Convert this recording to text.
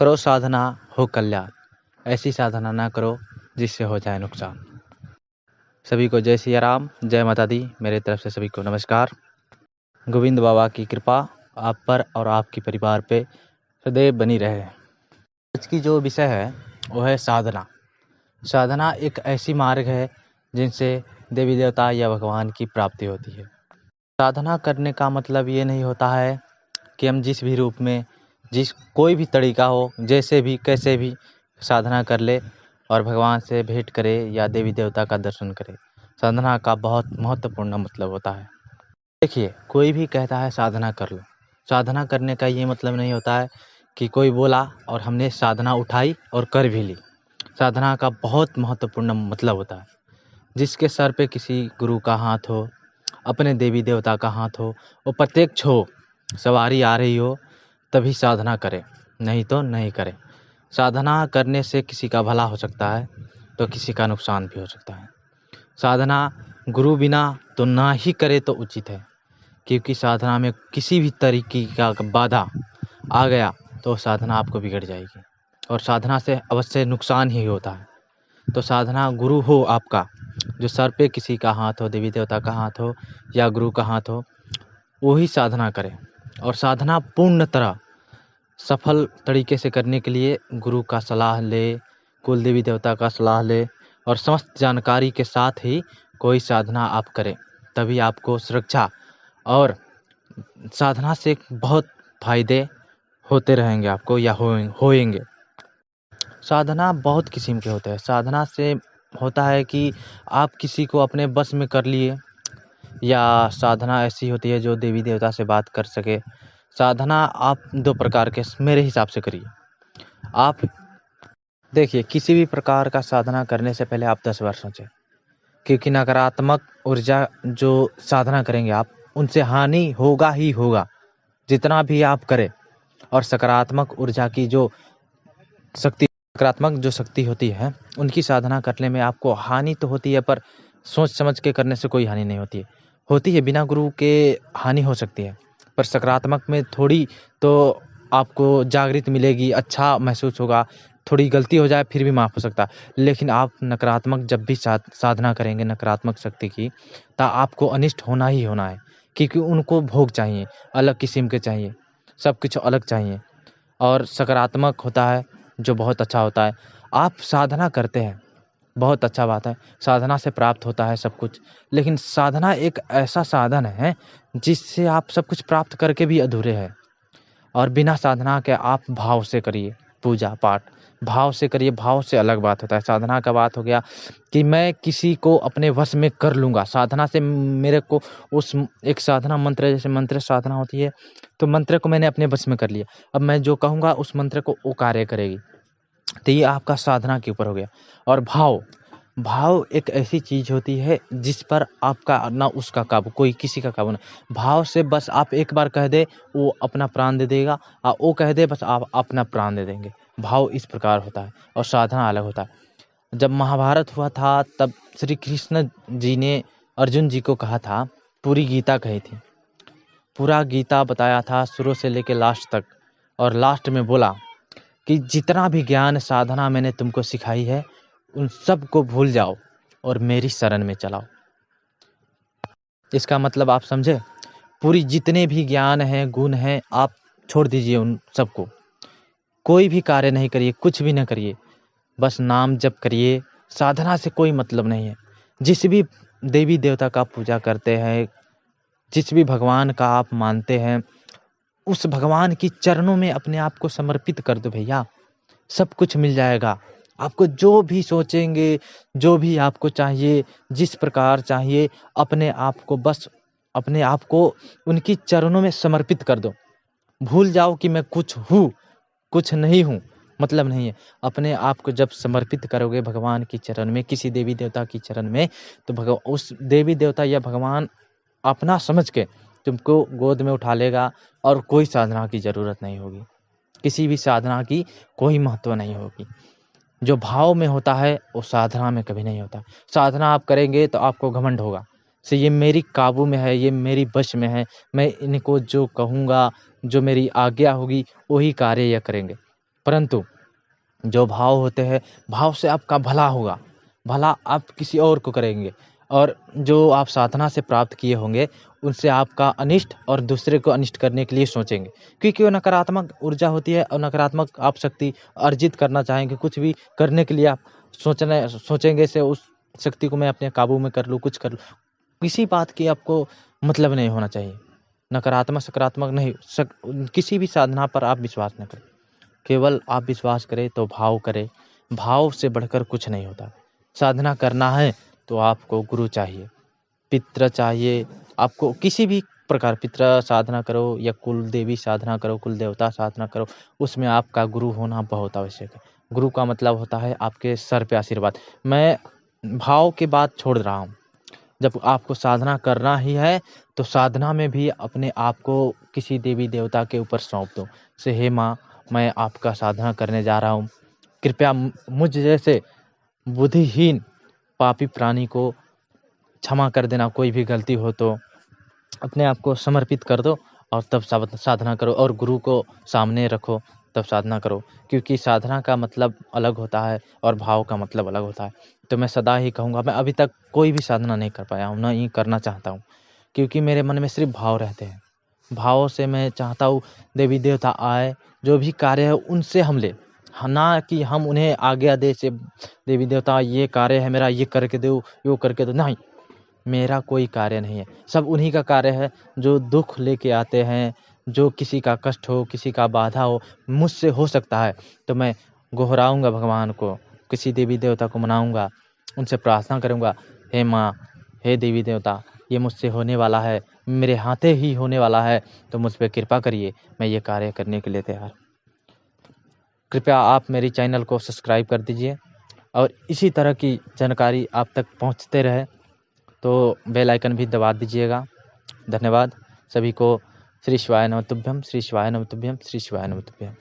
करो साधना हो कल्याण, ऐसी साधना ना करो जिससे हो जाए नुकसान। सभी को जय सिया राम, जय माता दी। मेरे तरफ से सभी को नमस्कार। गोविंद बाबा की कृपा आप पर और आपके परिवार पे सदैव बनी रहे। आज की जो विषय है वो है साधना। साधना एक ऐसी मार्ग है जिनसे देवी देवता या भगवान की प्राप्ति होती है। साधना करने का मतलब ये नहीं होता है कि हम जिस भी रूप में, जिस कोई भी तरीका हो, जैसे भी कैसे भी साधना कर ले और भगवान से भेंट करे या देवी देवता का दर्शन करे। साधना का बहुत महत्वपूर्ण मतलब होता है। देखिए, कोई भी कहता है साधना कर लो। साधना करने का ये मतलब नहीं होता है कि कोई बोला और हमने साधना उठाई और कर भी ली। साधना का बहुत महत्वपूर्ण मतलब होता है जिसके सर पे किसी गुरु का हाथ हो, अपने देवी देवता का हाथ हो, वो प्रत्यक्ष हो, सवारी आ रही हो, तभी साधना करें, नहीं तो नहीं करें। साधना करने से किसी का भला हो सकता है तो किसी का नुकसान भी हो सकता है। साधना गुरु बिना तो ना ही करे तो उचित है, क्योंकि साधना में किसी भी तरीके का बाधा आ गया तो साधना आपको बिगड़ जाएगी और साधना से अवश्य नुकसान ही होता है। तो साधना गुरु हो आपका, जो सर पे किसी का हाथ हो, देवी देवता का हाथ हो या गुरु का हाथ हो, वो ही साधना करें। और साधना पूर्ण तरह सफल तरीके से करने के लिए गुरु का सलाह ले, कुल देवी देवता का सलाह ले और समस्त जानकारी के साथ ही कोई साधना आप करें, तभी आपको सुरक्षा और साधना से बहुत फायदे होते रहेंगे आपको या होएंगे। साधना बहुत किस्म के होते हैं। साधना से होता है कि आप किसी को अपने बस में कर लिए, या साधना ऐसी होती है जो देवी देवता से बात कर सके। साधना आप दो प्रकार के मेरे हिसाब से करिए। आप देखिए, किसी भी प्रकार का साधना करने से पहले आप 10 बार सोचें, क्योंकि नकारात्मक ऊर्जा जो साधना करेंगे आप, उनसे हानि होगा ही होगा जितना भी आप करें। और सकारात्मक ऊर्जा की जो शक्ति, सकारात्मक जो शक्ति होती है, उनकी साधना करने में आपको हानि तो होती है, पर सोच समझ के करने से कोई हानि नहीं होती है। होती है, बिना गुरु के हानि हो सकती है, पर सकारात्मक में थोड़ी तो आपको जागृत मिलेगी, अच्छा महसूस होगा। थोड़ी गलती हो जाए फिर भी माफ़ हो सकता है, लेकिन आप नकारात्मक जब भी साधना करेंगे नकारात्मक शक्ति की, तो आपको अनिष्ट होना ही होना है, क्योंकि उनको भोग चाहिए, अलग किस्म के चाहिए, सब कुछ अलग चाहिए। और सकारात्मक होता है जो बहुत अच्छा होता है। आप साधना करते हैं, बहुत अच्छा बात है, साधना से प्राप्त होता है सब कुछ। लेकिन साधना एक ऐसा साधन है जिससे आप सब कुछ प्राप्त करके भी अधूरे हैं। और बिना साधना के आप भाव से करिए, पूजा पाठ भाव से करिए, भाव से अलग बात होता है। साधना का बात हो गया कि मैं किसी को अपने वश में कर लूँगा। साधना से मेरे को उस एक साधना मंत्र, जैसे मंत्र साधना होती है, तो मंत्र को मैंने अपने वश में कर लिया, अब मैं जो कहूँगा उस मंत्र को वो कार्य करेगी। तो ये आपका साधना के ऊपर हो गया। और भाव, भाव एक ऐसी चीज़ होती है जिस पर आपका ना उसका काबू, कोई किसी का काबू नहीं। भाव से बस आप एक बार कह दे, वो अपना प्राण दे देगा, वो कह दे, बस आप अपना प्राण दे देंगे। भाव इस प्रकार होता है और साधना अलग होता है। जब महाभारत हुआ था तब श्री कृष्ण जी ने अर्जुन जी को कहा था, पूरी गीता कही थी, पूरा गीता बताया था शुरू से लेकर लास्ट तक। और लास्ट में बोला कि जितना भी ज्ञान साधना मैंने तुमको सिखाई है, उन सब को भूल जाओ और मेरी शरण में चलाओ। इसका मतलब आप समझे, पूरी जितने भी ज्ञान हैं, गुण हैं, आप छोड़ दीजिए उन सबको। कोई भी कार्य नहीं करिए, कुछ भी न करिए, बस नाम जप करिए। साधना से कोई मतलब नहीं है। जिस भी देवी देवता का पूजा करते हैं, जिस भी भगवान का आप मानते हैं, उस भगवान की चरणों में अपने आप को समर्पित कर दो भैया, सब कुछ मिल जाएगा। आपको जो भी सोचेंगे, जो भी आपको चाहिए, जिस प्रकार चाहिए, अपने आप को बस अपने आप को उनकी चरणों में समर्पित कर दो। भूल जाओ कि मैं कुछ हूँ, कुछ नहीं हूँ, मतलब नहीं है। अपने आप को जब समर्पित करोगे भगवान की चरण में, किसी देवी देवता की चरण में, तो उस देवी देवता या भगवान अपना समझ के तुमको गोद में उठा लेगा और कोई साधना की ज़रूरत नहीं होगी। किसी भी साधना की कोई महत्व नहीं होगी। जो भाव में होता है वो साधना में कभी नहीं होता। साधना आप करेंगे तो आपको घमंड होगा, से ये मेरी काबू में है, ये मेरी वश में है, मैं इनको जो कहूँगा, जो मेरी आज्ञा होगी वही कार्य ये करेंगे। परंतु जो भाव होते हैं, भाव से आपका भला होगा, भला आप किसी और को करेंगे, और जो आप साधना से प्राप्त किए होंगे उनसे आपका अनिष्ट और दूसरे को अनिष्ट करने के लिए सोचेंगे, क्योंकि वो नकारात्मक ऊर्जा होती है और नकारात्मक आप शक्ति अर्जित करना चाहेंगे। कुछ भी करने के लिए आप सोचेंगे से उस शक्ति को मैं अपने काबू में कर लूँ, कुछ कर लूँ। किसी बात की आपको मतलब नहीं होना चाहिए, नकारात्मक सकारात्मक नहीं, किसी भी साधना पर आप विश्वास न करें, केवल आप विश्वास करें तो भाव करें। भाव से बढ़कर कुछ नहीं होता। साधना करना है तो आपको गुरु चाहिए, पित्र चाहिए, आपको किसी भी प्रकार पित्र साधना करो या कुल देवी साधना करो, कुल देवता साधना करो, उसमें आपका गुरु होना बहुत आवश्यक है। गुरु का मतलब होता है आपके सर पे आशीर्वाद। मैं भाव की बात छोड़ रहा हूँ। जब आपको साधना करना ही है तो साधना में भी अपने आप को किसी देवी देवता के ऊपर सौंप दो, से हे माँ, मैं आपका साधना करने जा रहा हूँ, कृपया मुझ जैसे बुद्धिहीन पापी प्राणी को क्षमा कर देना, कोई भी गलती हो तो अपने आप को समर्पित कर दो और तब साधना करो, और गुरु को सामने रखो, तब साधना करो। क्योंकि साधना का मतलब अलग होता है और भाव का मतलब अलग होता है। तो मैं सदा ही कहूँगा, मैं अभी तक कोई भी साधना नहीं कर पाया हूँ, ना ही करना चाहता हूँ, क्योंकि मेरे मन में सिर्फ भाव रहते हैं। भावों से मैं चाहता हूँ देवी देवता आए, जो भी कार्य है उनसे हम ले, ना कि हम उन्हें आज्ञा दे से देवी देवता ये कार्य है मेरा, ये करके दो, वो करके दो। नहीं, मेरा कोई कार्य नहीं है, सब उन्हीं का कार्य है जो दुख लेके आते हैं। जो किसी का कष्ट हो, किसी का बाधा हो, मुझसे हो सकता है तो मैं गोहराऊंगा भगवान को, किसी देवी देवता को मनाऊंगा, उनसे प्रार्थना करूंगा, हे माँ, हे देवी देवता, ये मुझसे होने वाला है, मेरे हाथे ही होने वाला है, तो मुझ पर कृपा करिए, मैं ये कार्य करने के लिए तैयार। कृपया आप मेरी चैनल को सब्सक्राइब कर दीजिए और इसी तरह की जानकारी आप तक पहुंचते रहे तो बेल आइकन भी दबा दीजिएगा। धन्यवाद सभी को। श्री शिवाय नमः तुभ्यम, श्री शिवाय नमः तुभ्यम, श्री शिवाय नमः तुभ्यम।